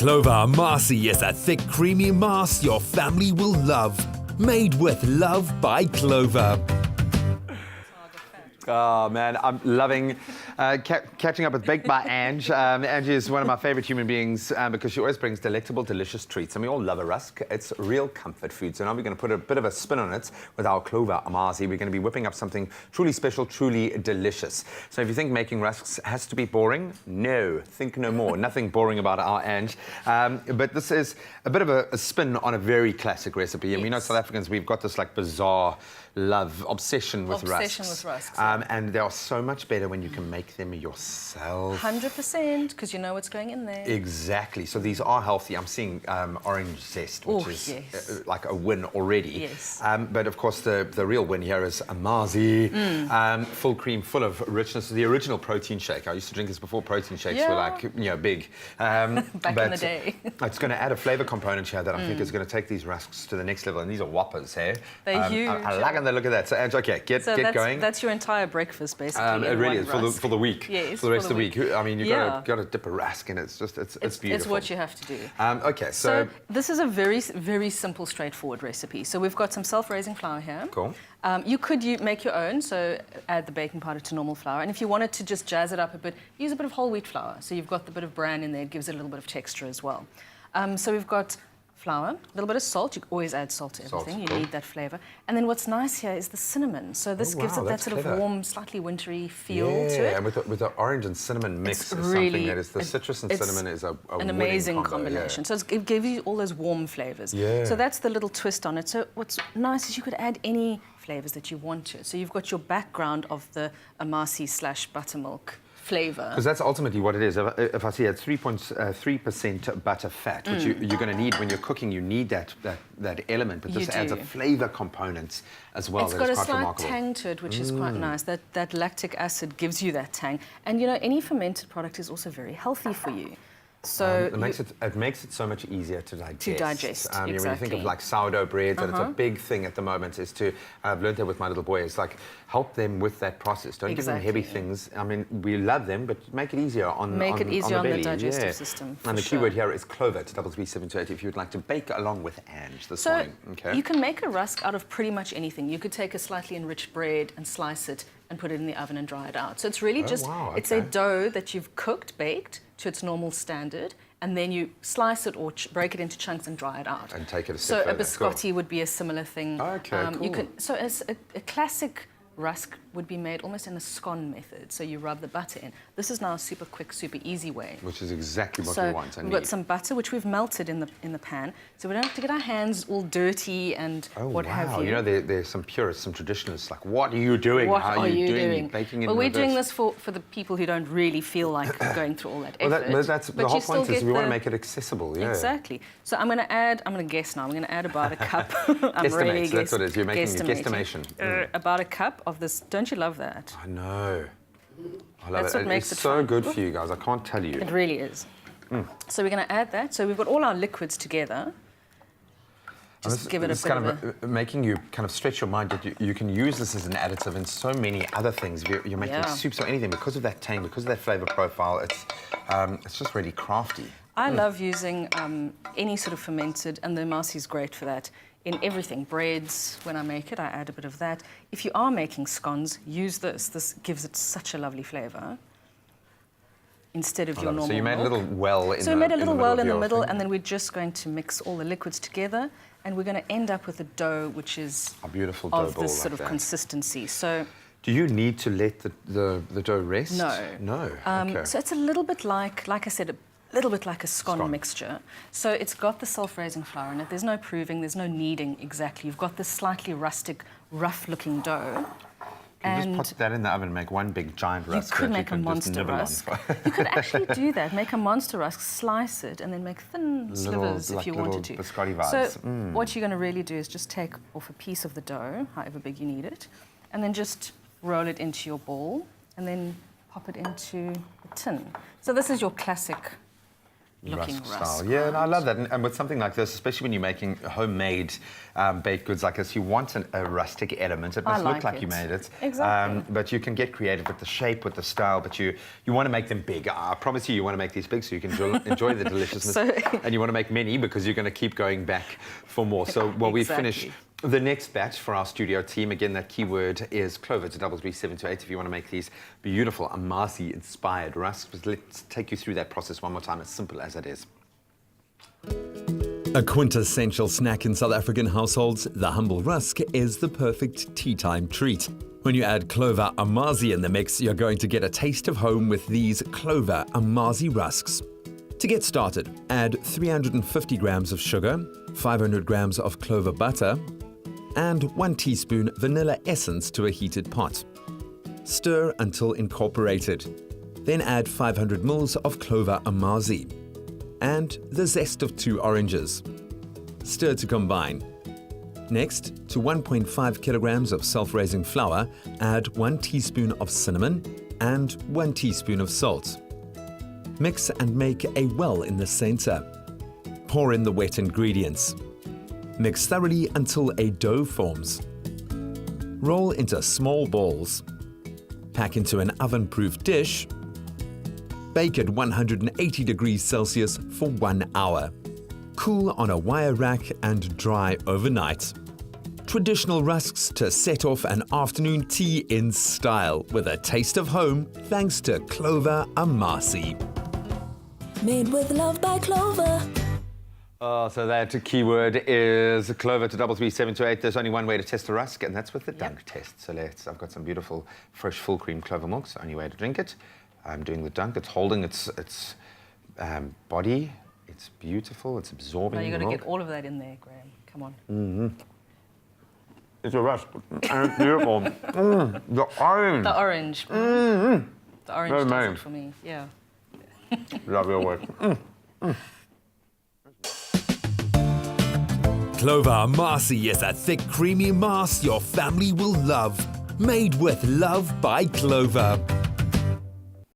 Clover Amasi is a thick, creamy mass your family will love. Made with love by Clover. Oh, man, I'm loving catching up with Baked by Ange. Angie is one of my favorite human beings because she always brings delectable, delicious treats. And we all love a rusk. It's real comfort food. So now we're going to put a bit of a spin on it with our Clover Amasi. We're going to be whipping up something truly special, truly delicious. So if you think making rusks has to be boring, no, think no more. Nothing boring about our Ange. But this is a bit of a spin on a very classic recipe. And we know South Africans, we've got this like bizarre obsession with rusks. And they are so much better when you can make them yourself. 100%, because you know what's going in there. Exactly. So these are healthy. I'm seeing orange zest, which is like a win already. Yes. But of course, the real win here is Amasi. Full cream, full of richness. The original protein shake. I used to drink this before protein shakes were like, big. Back in the day. It's going to add a flavor component here that I think is going to take these rusks to the next level. And these are whoppers, hey? They're huge. I like them. Look at that. So, Ange, okay, get going. That's your entire breakfast, basically. It really is for the week. Yes, for the rest of the week. I mean, you've got to dip a rusk in. It's beautiful. It's what you have to do. Okay, so this is a very, very simple, straightforward recipe. So we've got some self-raising flour here. Cool. You could make your own, so add the baking powder to normal flour. And if you wanted to just jazz it up a bit, use a bit of whole wheat flour. So you've got the bit of bran in there. It gives it a little bit of texture as well. So we've got flour, a little bit of salt. You always add salt to everything. You need that flavour. And then what's nice here is the cinnamon. So this gives it that sort of warm, slightly wintry feel to it. Yeah, and with the orange and cinnamon mix is something that is, the citrus and cinnamon is an amazing combination. So it gives you all those warm flavours. Yeah. So that's the little twist on it. So what's nice is you could add any flavours that you want to. So you've got your background of the Amasi / buttermilk flavour. Because that's ultimately what it is. If I see it, 3.3% butter fat, which you're going to need when you're cooking. You need that element, but this adds a flavour component as well. It's got a slight tang to it, which is quite nice. That lactic acid gives you that tang. And, any fermented product is also very healthy for you. So it makes it so much easier to digest. Exactly. When you think of like sourdough bread, that it's a big thing at the moment. Is to I've learned that with my little boy. It's like help them with that process. Don't give them heavy things. I mean, we love them, but make it easier on the digestive system. And the key word here is Clover to 33728 if you would like to bake along with Ange this morning. Okay. You can make a rusk out of pretty much anything. You could take a slightly enriched bread and slice it and put it in the oven and dry it out. So it's really it's a dough that you've baked to its normal standard, and then you slice it or break it into chunks and dry it out. And take it a step further. So a biscotti would be a similar thing. Okay, cool. So as a classic rusk would be made almost in a scone method. So you rub the butter in. This is now a super quick, super easy way. Which is exactly what we want. We've got some butter, which we've melted in the pan, so we don't have to get our hands all dirty and what have you. There's some purists, some traditionalists, like, what are you doing? How are you doing? Baking in well, we're doing this for the people who don't really feel like going through all that effort. Well, the whole point is we want to make it accessible, Exactly. So I'm going to guess now, I'm going to add about a cup. Guesstimate, that's what it is. You're making a guesstimation. About a cup of this. Don't you love that? I know. I love That's what makes it so fun. good for you guys. I can't tell you. It really is. So we're going to add that. So we've got all our liquids together. Just give it a bit of making you kind of stretch your mind that you can use this as an additive in so many other things. You're making soups or anything because of that tang, because of that flavour profile. It's just really crafty. I love using any sort of fermented, and the Amasi is great for that. In everything, breads, when I make it, I add a bit of that. If you are making scones, use this. This gives it such a lovely flavour instead of your normal So you made a little well in the middle. So we made a little well in the middle, and then we're just going to mix all the liquids together, and we're going to end up with a dough which is a beautiful dough of ball this sort of consistency. So, do you need to let the dough rest? No. Okay. So it's a little bit like I said, a little bit like a scone mixture. So it's got the self-raising flour in it. There's no proving, there's no kneading exactly. You've got this slightly rustic, rough-looking dough. You just put that in the oven and make one big giant rusk. You could make a monster rusk. You could actually do that. Make a monster rusk, slice it, and then make thin slivers if you wanted to. Biscotti vibes. So what you're going to really do is just take off a piece of the dough, however big you need it, and then just roll it into your ball, and then pop it into the tin. So this is your classic looking Rusk rusk. style. Yeah, and I love that. And with something like this, especially when you're making homemade baked goods like this, you want a rustic element. It must look like you made it. Exactly. But you can get creative with the shape, with the style, but you want to make them big. I promise you want to make these big so you can enjoy the deliciousness. And you want to make many because you're going to keep going back for more. So, well, we finish the next batch for our studio team. Again, that keyword is Clover to 33728 if you want to make these beautiful Amasi-inspired rusks. But let's take you through that process one more time, as simple as it is. A quintessential snack in South African households, the humble rusk is the perfect tea time treat. When you add Clover Amasi in the mix, you're going to get a taste of home with these Clover Amasi Rusks. To get started, add 350 grams of sugar, 500 grams of clover butter, and 1 teaspoon vanilla essence to a heated pot. Stir until incorporated. Then add 500 ml of Clover Amasi and the zest of 2 oranges. Stir to combine. Next, to 1.5 kilograms of self-raising flour, add 1 teaspoon of cinnamon and 1 teaspoon of salt. Mix and make a well in the center. Pour in the wet ingredients. Mix thoroughly until a dough forms. Roll into small balls. Pack into an oven-proof dish. Bake at 180 degrees Celsius for 1 hour. Cool on a wire rack and dry overnight. Traditional rusks to set off an afternoon tea in style with a taste of home thanks to Clover Amasi. Made with love by Clover. Oh, so that keyword is Clover to 33728. There's only one way to test a rusk, and that's with the dunk test. So I've got some beautiful, fresh, full cream clover milk. It's the only way to drink it. I'm doing the dunk. It's holding its body. It's beautiful. It's absorbing Now you've the got to milk. get all of that in there, Graham. Come on. Mm-hmm. It's a rusk, and it's beautiful. The orange. The orange. Mm-hmm. The orange does it for me. Yeah. Love your work. Clover Amasi is a thick, creamy mass your family will love. Made with love by Clover.